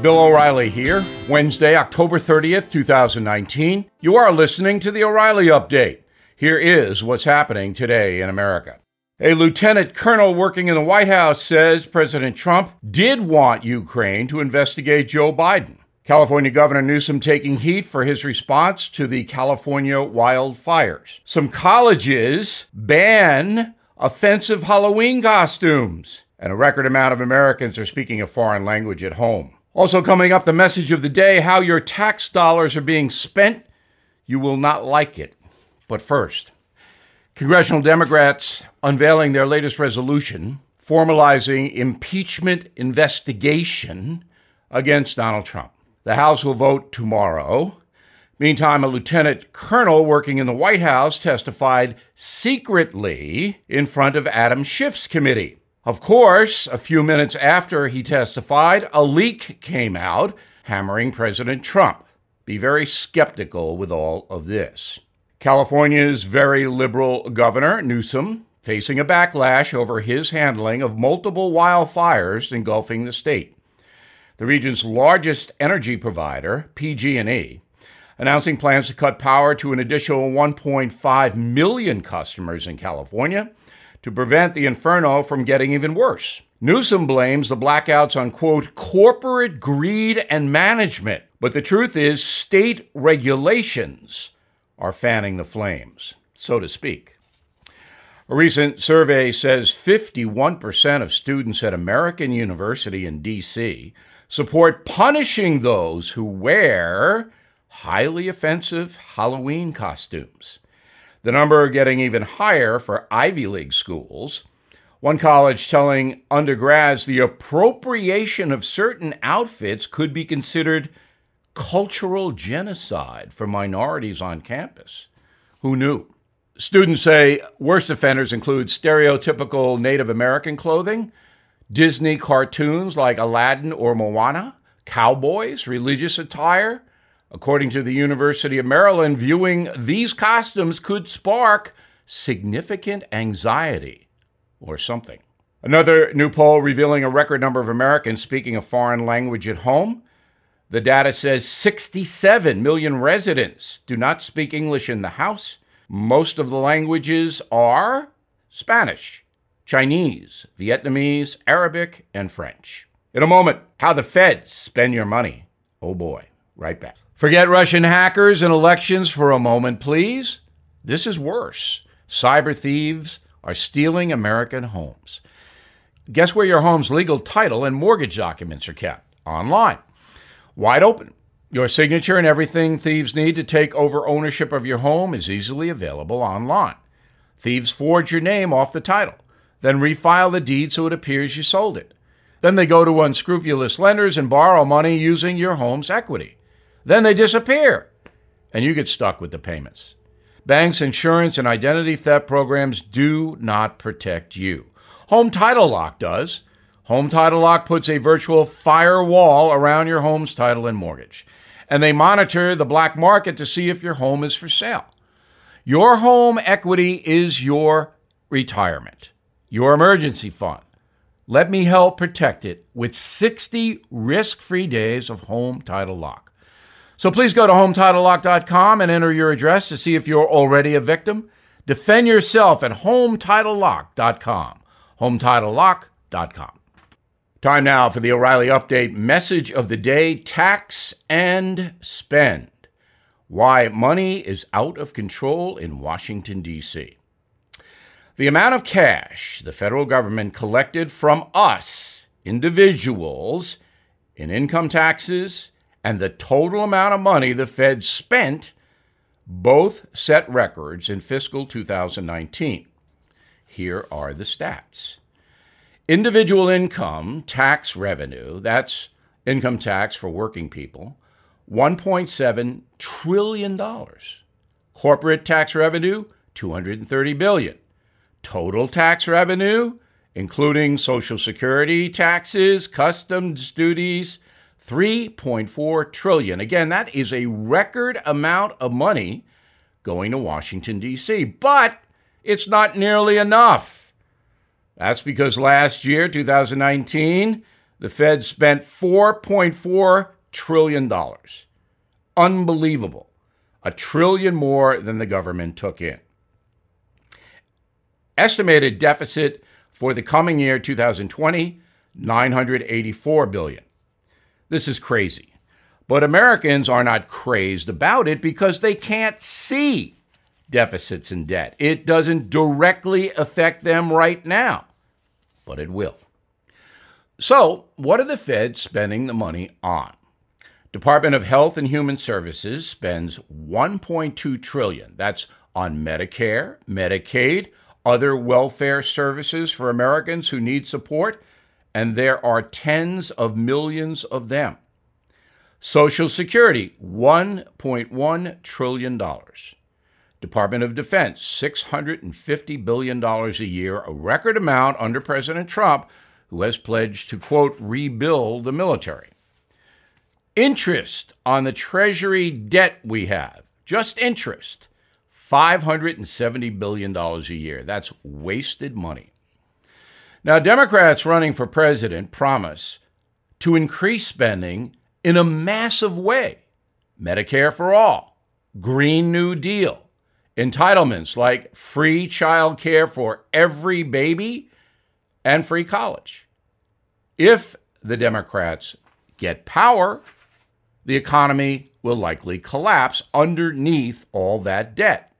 Bill O'Reilly here, Wednesday, October 30th, 2019. You are listening to the O'Reilly Update. Here is what's happening today in America. A lieutenant colonel working in the White House says President Trump did want Ukraine to investigate Joe Biden. California Governor Newsom taking heat for his response to the California wildfires. Some colleges ban offensive Halloween costumes. And a record amount of Americans are speaking a foreign language at home. Also coming up, the message of the day, how your tax dollars are being spent. You will not like it. But first, congressional Democrats unveiling their latest resolution, formalizing impeachment investigation against Donald Trump. The House will vote tomorrow. Meantime, a lieutenant colonel working in the White House testified secretly in front of Adam Schiff's committee. Of course, a few minutes after he testified, a leak came out hammering President Trump. Be very skeptical with all of this. California's very liberal Governor Newsom facing a backlash over his handling of multiple wildfires engulfing the state. The region's largest energy provider, PG&E, announcing plans to cut power to an additional 1.5 million customers in California to prevent the inferno from getting even worse. Newsom blames the blackouts on, quote, corporate greed and management. But the truth is, state regulations are fanning the flames, so to speak. A recent survey says 51% of students at American University in D.C. support punishing those who wear highly offensive Halloween costumes. The number getting even higher for Ivy League schools. One college telling undergrads the appropriation of certain outfits could be considered cultural genocide for minorities on campus. Who knew? Students say worst offenders include stereotypical Native American clothing, Disney cartoons like Aladdin or Moana, cowboys, religious attire. According to the University of Maryland, viewing these costumes could spark significant anxiety or something. Another new poll revealing a record number of Americans speaking a foreign language at home. The data says 67 million residents do not speak English in the house. Most of the languages are Spanish, Chinese, Vietnamese, Arabic, and French. In a moment, how the feds spend your money. Oh boy, right back. Forget Russian hackers and elections for a moment, please. This is worse. Cyber thieves are stealing American homes. Guess where your home's legal title and mortgage documents are kept? Online. Wide open. Your signature and everything thieves need to take over ownership of your home is easily available online. Thieves forge your name off the title, then refile the deed so it appears you sold it. Then they go to unscrupulous lenders and borrow money using your home's equity. Then they disappear, and you get stuck with the payments. Banks, insurance, and identity theft programs do not protect you. Home Title Lock does. Home Title Lock puts a virtual firewall around your home's title and mortgage, and they monitor the black market to see if your home is for sale. Your home equity is your retirement, your emergency fund. Let me help protect it with 60 risk-free days of Home Title Lock. So please go to HomeTitleLock.com and enter your address to see if you're already a victim. Defend yourself at HomeTitleLock.com. HomeTitleLock.com. Time now for the O'Reilly Update message of the day, tax and spend. Why money is out of control in Washington, D.C. The amount of cash the federal government collected from us, individuals, in income taxes, and the total amount of money the Fed spent both set records in fiscal 2019. Here are the stats. Individual income tax revenue, that's income tax for working people, $1.7 trillion. Corporate tax revenue, $230 billion. Total tax revenue, including Social Security taxes, customs duties, $3.4 trillion. Again, that is a record amount of money going to Washington, D.C., but it's not nearly enough. That's because last year, 2019, the Fed spent $4.4 trillion. Unbelievable. $1 trillion more than the government took in. Estimated deficit for the coming year, 2020, $984 billion. This is crazy. But Americans are not crazed about it because they can't see deficits and debt. It doesn't directly affect them right now, but it will. So, what are the Fed spending the money on? Department of Health and Human Services spends $1.2 trillion. That's on Medicare, Medicaid, other welfare services for Americans who need support, and there are tens of millions of them. Social Security, $1.1 trillion. Department of Defense, $650 billion a year, a record amount under President Trump, who has pledged to, quote, rebuild the military. Interest on the Treasury debt we have, just interest, $570 billion a year. That's wasted money. Now, Democrats running for president promise to increase spending in a massive way. Medicare for all, Green New Deal, entitlements like free child care for every baby and free college. If the Democrats get power, the economy will likely collapse underneath all that debt.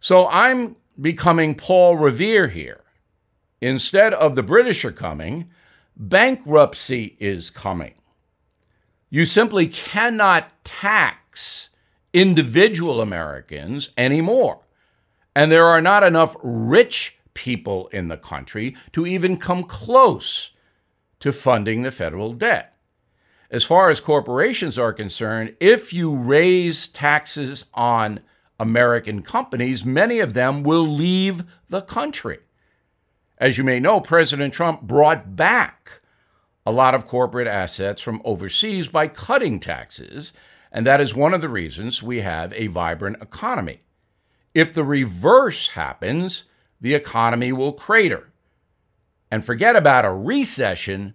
So I'm becoming Paul Revere here. Instead of the British are coming, bankruptcy is coming. You simply cannot tax individual Americans anymore. And there are not enough rich people in the country to even come close to funding the federal debt. As far as corporations are concerned, if you raise taxes on American companies, many of them will leave the country. As you may know, President Trump brought back a lot of corporate assets from overseas by cutting taxes, and that is one of the reasons we have a vibrant economy. If the reverse happens, the economy will crater. And forget about a recession,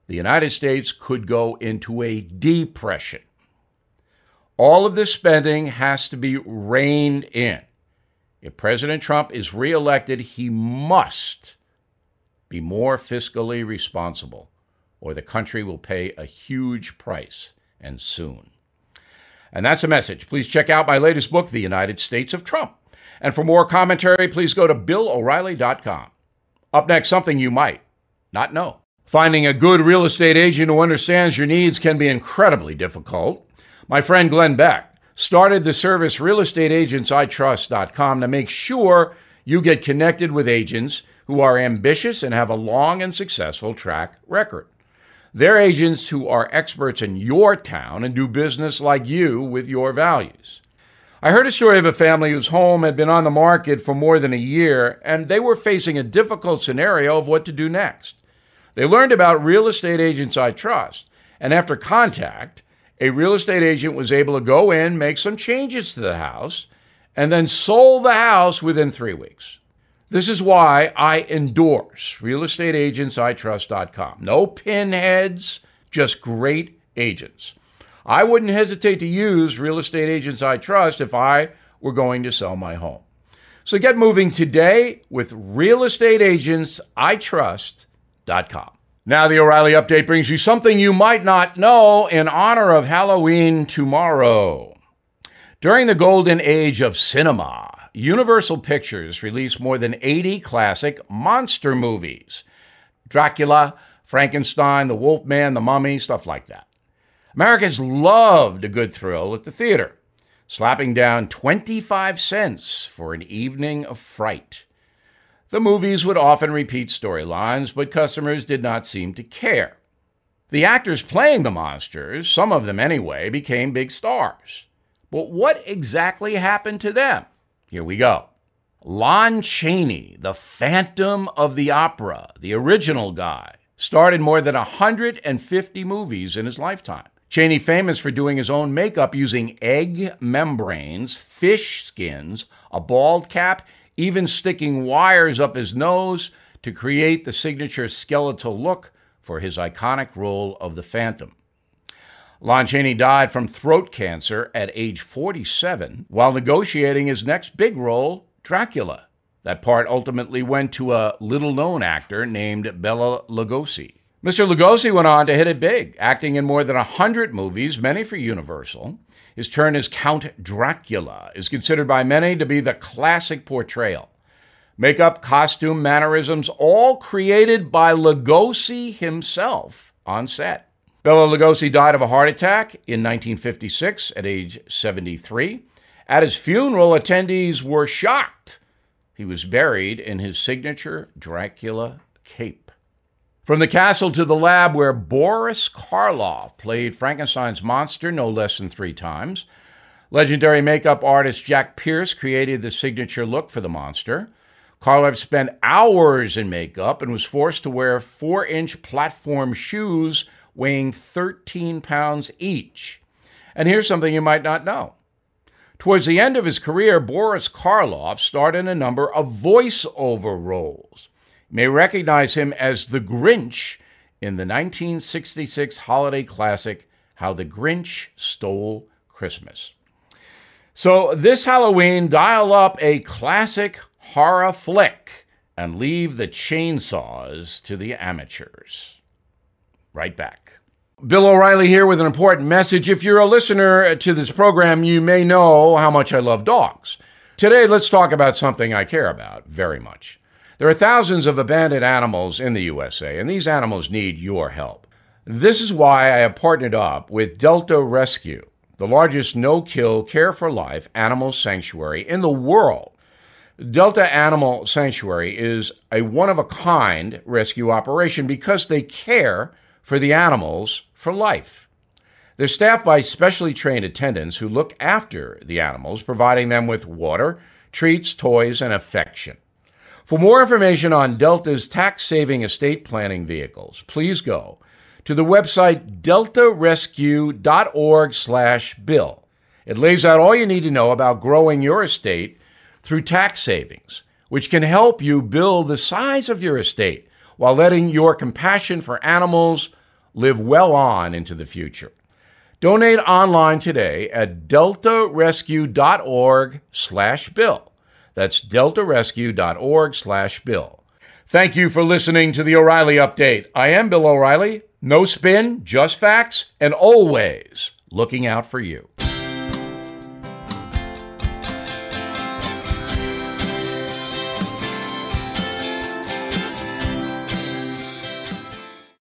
the United States could go into a depression. All of this spending has to be reined in. If President Trump is reelected, he must be more fiscally responsible, or the country will pay a huge price, and soon. And that's a message. Please check out my latest book, The United States of Trump. And for more commentary, please go to BillO'Reilly.com. Up next, something you might not know. Finding a good real estate agent who understands your needs can be incredibly difficult. My friend Glenn Beck started the service realestateagentsitrust.com to make sure you get connected with agents who are ambitious and have a long and successful track record. They're agents who are experts in your town and do business like you with your values. I heard a story of a family whose home had been on the market for more than a year, and they were facing a difficult scenario of what to do next. They learned about Real Estate Agents I Trust, and after contact, a real estate agent was able to go in, make some changes to the house, and then sold the house within 3 weeks. This is why I endorse realestateagentsitrust.com. No pinheads, just great agents. I wouldn't hesitate to use Real Estate Agents I Trust if I were going to sell my home. So get moving today with realestateagentsitrust.com. Now the O'Reilly Update brings you something you might not know in honor of Halloween tomorrow. During the golden age of cinema, Universal Pictures released more than 80 classic monster movies. Dracula, Frankenstein, the Wolfman, the Mummy, stuff like that. Americans loved a good thrill at the theater, slapping down 25 cents for an evening of fright. The movies would often repeat storylines, but customers did not seem to care. The actors playing the monsters, some of them anyway, became big stars. But what exactly happened to them? Here we go. Lon Chaney, the Phantom of the Opera, the original guy, starred in more than 150 movies in his lifetime. Chaney, famous for doing his own makeup using egg membranes, fish skins, a bald cap, even sticking wires up his nose to create the signature skeletal look, for his iconic role of the Phantom. Lon Chaney died from throat cancer at age 47 while negotiating his next big role, Dracula. That part ultimately went to a little-known actor named Bela Lugosi. Mr. Lugosi went on to hit it big, acting in more than 100 movies, many for Universal. His turn as Count Dracula is considered by many to be the classic portrayal. Makeup, costume, mannerisms, all created by Lugosi himself on set. Bela Lugosi died of a heart attack in 1956 at age 73. At his funeral, attendees were shocked. He was buried in his signature Dracula cape. From the castle to the lab, where Boris Karloff played Frankenstein's monster no less than 3 times, legendary makeup artist Jack Pierce created the signature look for the monster. Karloff spent hours in makeup and was forced to wear 4-inch platform shoes weighing 13 pounds each. And here's something you might not know. Towards the end of his career, Boris Karloff starred in a number of voice-over roles. You may recognize him as the Grinch in the 1966 holiday classic, How the Grinch Stole Christmas. So this Halloween, dial up a classic horror flick and leave the chainsaws to the amateurs. Right back. Bill O'Reilly here with an important message. If you're a listener to this program, you may know how much I love dogs. Today, let's talk about something I care about very much. There are thousands of abandoned animals in the USA, and these animals need your help. This is why I have partnered up with Delta Rescue, the largest no-kill, care-for-life animal sanctuary in the world. Delta Animal Sanctuary is a one-of-a-kind rescue operation because they care for the animals for life. They're staffed by specially trained attendants who look after the animals, providing them with water, treats, toys, and affection. For more information on Delta's tax-saving estate planning vehicles, please go to the website deltarescue.org/bill. It lays out all you need to know about growing your estate through tax savings, which can help you build the size of your estate while letting your compassion for animals live well on into the future. Donate online today at deltarescue.org/bill. That's deltarescue.org/bill. Thank you for listening to the O'Reilly Update. I am Bill O'Reilly. No spin, just facts, and always looking out for you.